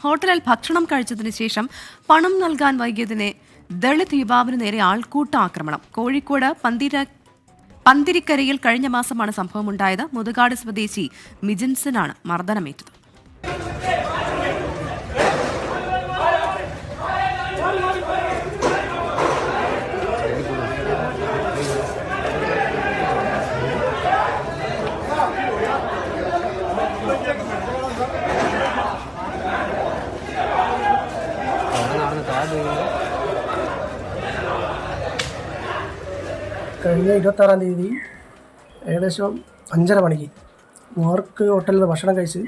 ഹോട്ടലിൽ ഭക്ഷണം കഴിച്ചതിന് ശേഷം പണം നൽകാൻ വൈകിയതിനെ ദളിത് യുവാവിന് നേരെ ആൾക്കൂട്ട ആക്രമണം. കോഴിക്കോട് പന്തിരിക്കരയിൽ കഴിഞ്ഞ മാസമാണ് സംഭവമുണ്ടായത്. മുതുകാട് സ്വദേശി മിജിൻസിനാണ് മർദ്ദനമേറ്റത്. കഴിഞ്ഞ 26-ാം തീയതി ഏകദേശം 5:30 മണിക്ക് മാർക്ക് ഹോട്ടലിൽ നിന്ന് ഭക്ഷണം കഴിച്ച്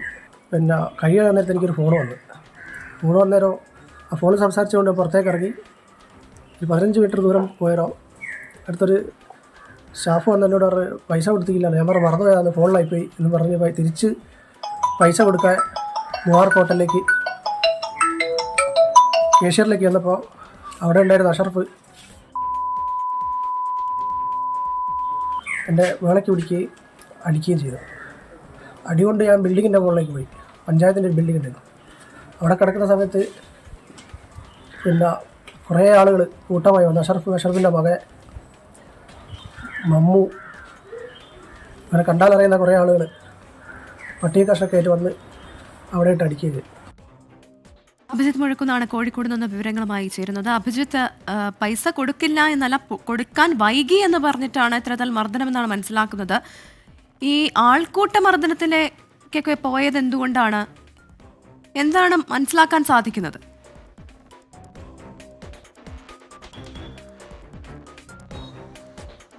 കഴിയാൻ നേരത്തെ എനിക്കൊരു ഫോൺ വന്നേരം ആ ഫോൺ സംസാരിച്ചുകൊണ്ട് പുറത്തേക്ക് ഇറങ്ങി ഒരു 15 മീറ്റർ ദൂരം പോയാലോ അടുത്തൊരു സ്റ്റാഫ് വന്ന് എന്നോട് പറഞ്ഞ് പൈസ കൊടുത്തില്ല. ഞാൻ പറഞ്ഞു മറന്നുപോയതാണ്, ഫോണിലായിപ്പോയി എന്ന് പറഞ്ഞ് തിരിച്ച് പൈസ കൊടുക്കാൻ മാർക്ക് ഹോട്ടലിലേക്ക് കേഷ്യറിലേക്ക് വന്നപ്പോൾ അവിടെ ഉണ്ടായിരുന്ന അഷറഫ് എൻ്റെ വേളയ്ക്ക് പിടിക്കുകയും അടിക്കുകയും ചെയ്തു. അടികൊണ്ട് ഞാൻ ബിൽഡിങ്ങിൻ്റെ മുകളിലേക്ക് പോയി. പഞ്ചായത്തിൻ്റെ ഒരു ബിൽഡിംഗ് ഉണ്ടായിരുന്നു. അവിടെ കിടക്കുന്ന സമയത്ത് കുറേ ആളുകൾ കൂട്ടമായി വന്നു. അഷറഫിൻ്റെ മകൻ മമ്മു, അങ്ങനെ കണ്ടാലറിയുന്ന കുറേ ആളുകൾ പട്ടിക കഷൊക്കെ ആയിട്ട് വന്ന് അവിടെ ഇട്ട് അടിക്കുകയും ചെയ്തു. അഭിജിത്ത് മുഴക്കുന്നാണ് കോഴിക്കോട് നിന്ന് വിവരങ്ങളുമായി ചേരുന്നത്. അഭിജിത്ത്, പൈസ കൊടുക്കില്ല എന്നല്ല, കൊടുക്കാൻ വൈകി എന്ന് പറഞ്ഞിട്ടാണ് ഇത്തരത്തിൽ മർദ്ദനമെന്നാണ് മനസ്സിലാക്കുന്നത്. ഈ ആൾക്കൂട്ട മർദ്ദനത്തിലേക്കൊക്കെ പോയത് എന്തുകൊണ്ടാണ്? എന്താണ് മനസ്സിലാക്കാൻ സാധിക്കുന്നത്?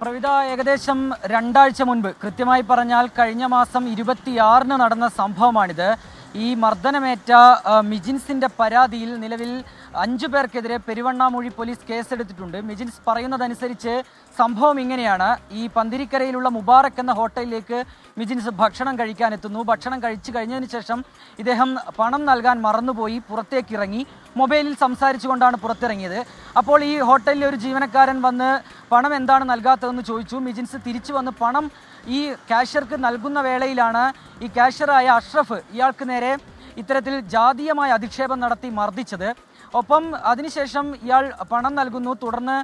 പ്രവിത, ഏകദേശം 2 ആഴ്ച മുൻപ്, കൃത്യമായി പറഞ്ഞാൽ കഴിഞ്ഞ മാസം 26-ന് നടന്ന സംഭവമാണിത്. ഈ മർദ്ദനമേറ്റ മിജിൻസിൻ്റെ പരാതിയിൽ നിലവിൽ 5 പേർക്കെതിരെ പെരുവണ്ണാമൂഴി പോലീസ് കേസെടുത്തിട്ടുണ്ട്. മിജിൻസ് പറയുന്നതനുസരിച്ച് സംഭവം ഇങ്ങനെയാണ്. ഈ പന്തിരിക്കരയിലുള്ള മുബാറക് എന്ന ഹോട്ടലിലേക്ക് മിജിൻസ് ഭക്ഷണം കഴിക്കാനെത്തുന്നു. ഭക്ഷണം കഴിച്ചു കഴിഞ്ഞതിന് ശേഷം ഇദ്ദേഹം പണം നൽകാൻ മറന്നുപോയി പുറത്തേക്ക് ഇറങ്ങി. മൊബൈലിൽ സംസാരിച്ചുകൊണ്ടാണ് പുറത്തിറങ്ങിയത്. അപ്പോൾ ഈ ഹോട്ടലിലെ ഒരു ജീവനക്കാരൻ വന്ന് പണം എന്താണ് നൽകാത്തതെന്ന് ചോദിച്ചു. മിജിൻസ് തിരിച്ചു വന്ന് പണം ഈ കാഷ്യർക്ക് നൽകുന്ന വേളയിലാണ് ഈ കാഷ്യറായ അഷ്റഫ് ഇയാൾക്ക് നേരെ ഇത്തരത്തിൽ ജാതീയമായ അധിക്ഷേപം നടത്തി മർദ്ദിച്ചത്. ഒപ്പം അതിനുശേഷം ഇയാൾ പണം നൽകുന്നു. തുടർന്ന്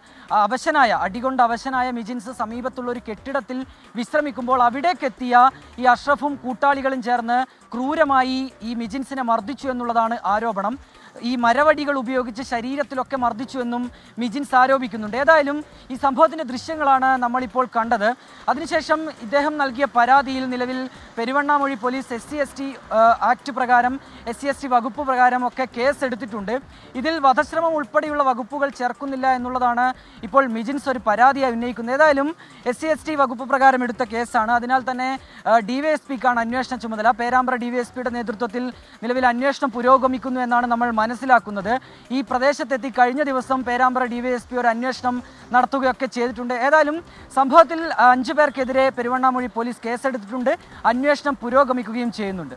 അടികൊണ്ട് അവശനായ മിജിൻസ് സമീപത്തുള്ള ഒരു കെട്ടിടത്തിൽ വിശ്രമിക്കുമ്പോൾ അവിടേക്കെത്തിയ ഈ അഷ്റഫും കൂട്ടാളികളും ചേർന്ന് ക്രൂരമായി ഈ മിജിൻസിനെ മർദ്ദിച്ചു എന്നുള്ളതാണ് ആരോപണം. ഈ മരവടികൾ ഉപയോഗിച്ച് ശരീരത്തിലൊക്കെ മർദ്ദിച്ചുവെന്നും മിജിൻസ് ആരോപിക്കുന്നുണ്ട്. ഏതായാലും ഈ സംഭവത്തിൻ്റെ ദൃശ്യങ്ങളാണ് നമ്മളിപ്പോൾ കണ്ടത്. അതിനുശേഷം ഇദ്ദേഹം നൽകിയ പരാതിയിൽ നിലവിൽ പെരുവണ്ണാമൂഴി പോലീസ് SC/ST ആക്ട് പ്രകാരം SC/ST വകുപ്പ് പ്രകാരം ഒക്കെ കേസ് എടുത്തിട്ടുണ്ട്. ഇതിൽ വധശ്രമം ഉൾപ്പെടെയുള്ള വകുപ്പുകൾ ചേർക്കുന്നില്ല എന്നുള്ളതാണ് ഇപ്പോൾ മിജിൻസ് ഒരു പരാതിയായി ഉന്നയിക്കുന്നത്. ഏതായാലും SC/ST വകുപ്പ് പ്രകാരം എടുത്ത കേസാണ്. അതിനാൽ തന്നെ DYSPക്കാണ് അന്വേഷണ ചുമതല. പേരാമ്പ്ര DYSPയുടെ നേതൃത്വത്തിൽ നിലവിൽ അന്വേഷണം പുരോഗമിക്കുന്നു എന്നാണ് നമ്മൾ മനസ്സിലാക്കുന്നത്. ഈ പ്രദേശത്തെത്തി കഴിഞ്ഞ ദിവസം പേരാമ്പ്ര DYSP ഒരു അന്വേഷണം നടത്തുകയൊക്കെ ചെയ്തിട്ടുണ്ട്. ഏതായാലും സംഭവത്തിൽ 5 പേർക്കെതിരെ പെരുവണ്ണാമൂഴി പോലീസ് കേസെടുത്തിട്ടുണ്ട്. അന്വേഷണം പുരോഗമിക്കുകയും ചെയ്യുന്നുണ്ട്.